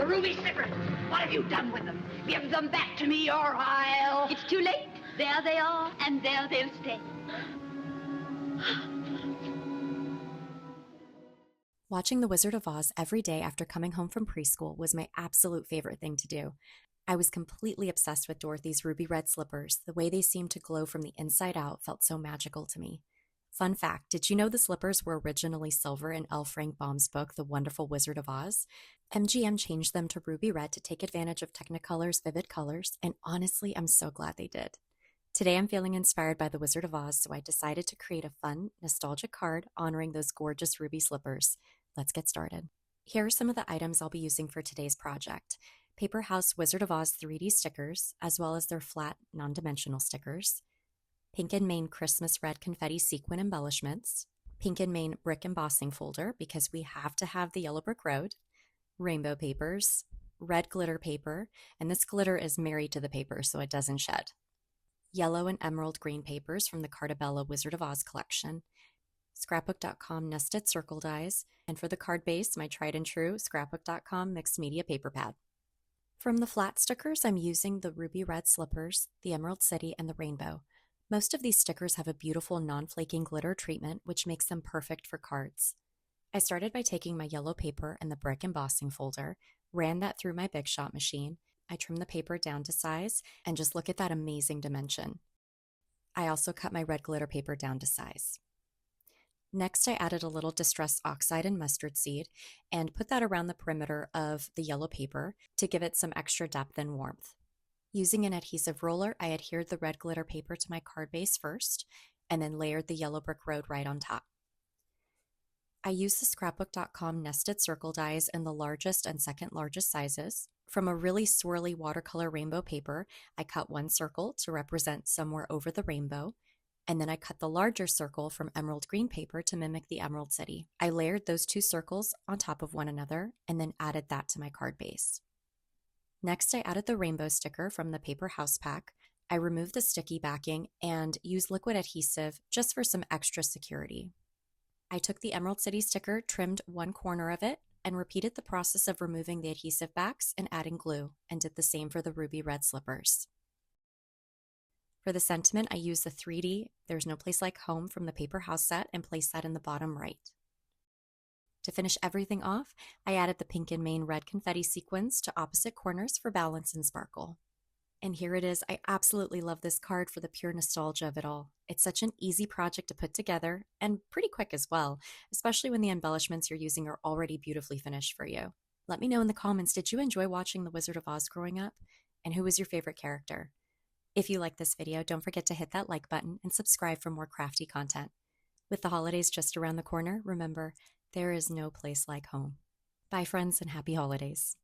ruby slippers. What have you done with them? Give them back to me or I'll... It's too late. There they are, and there they'll stay. Watching The Wizard of Oz every day after coming home from preschool was my absolute favorite thing to do. I was completely obsessed with Dorothy's ruby red slippers. The way they seemed to glow from the inside out felt so magical to me. Fun fact, did you know the slippers were originally silver in L. Frank Baum's book, The Wonderful Wizard of Oz? MGM changed them to ruby red to take advantage of Technicolor's vivid colors, and honestly, I'm so glad they did. Today I'm feeling inspired by The Wizard of Oz, so I decided to create a fun, nostalgic card honoring those gorgeous ruby slippers. Let's get started. Here are some of the items I'll be using for today's project. Paper House Wizard of Oz 3D stickers, as well as their flat, non-dimensional stickers. Pink and Main Christmas Red Confetti Sequin Embellishments. Pink and Main Brick Embossing Folder, because we have to have the Yellow Brick Road. Rainbow papers. Red glitter paper, and this glitter is married to the paper so it doesn't shed. Yellow and emerald green papers from the Cardabella Wizard of Oz collection. Scrapbook.com nested circle dies, and for the card base, my tried and true Scrapbook.com mixed media paper pad. From the flat stickers, I'm using the ruby red slippers, the Emerald City, and the rainbow. Most of these stickers have a beautiful non-flaking glitter treatment, which makes them perfect for cards. I started by taking my yellow paper and the brick embossing folder, ran that through my Big Shot machine. I trimmed the paper down to size, and just look at that amazing dimension. I also cut my red glitter paper down to size. Next, I added a little distress oxide and mustard seed and put that around the perimeter of the yellow paper to give it some extra depth and warmth. Using an adhesive roller, I adhered the red glitter paper to my card base first and then layered the yellow brick road right on top. I used the Scrapbook.com nested circle dies in the largest and second largest sizes. From a really swirly watercolor rainbow paper, I cut one circle to represent somewhere over the rainbow, and then I cut the larger circle from emerald green paper to mimic the Emerald City. I layered those two circles on top of one another and then added that to my card base. Next, I added the rainbow sticker from the Paper House pack. I removed the sticky backing and used liquid adhesive just for some extra security. I took the Emerald City sticker, trimmed one corner of it, and repeated the process of removing the adhesive backs and adding glue, and did the same for the ruby red slippers. For the sentiment, I used the 3D There's No Place Like Home from the Paper House set and placed that in the bottom right. To finish everything off, I added the Pink and Main red confetti sequins to opposite corners for balance and sparkle. And here it is. I absolutely love this card for the pure nostalgia of it all. It's such an easy project to put together and pretty quick as well, especially when the embellishments you're using are already beautifully finished for you. Let me know in the comments, did you enjoy watching The Wizard of Oz growing up? And who was your favorite character? If you like this video, don't forget to hit that like button and subscribe for more crafty content. With the holidays just around the corner, remember, there is no place like home. Bye friends and happy holidays.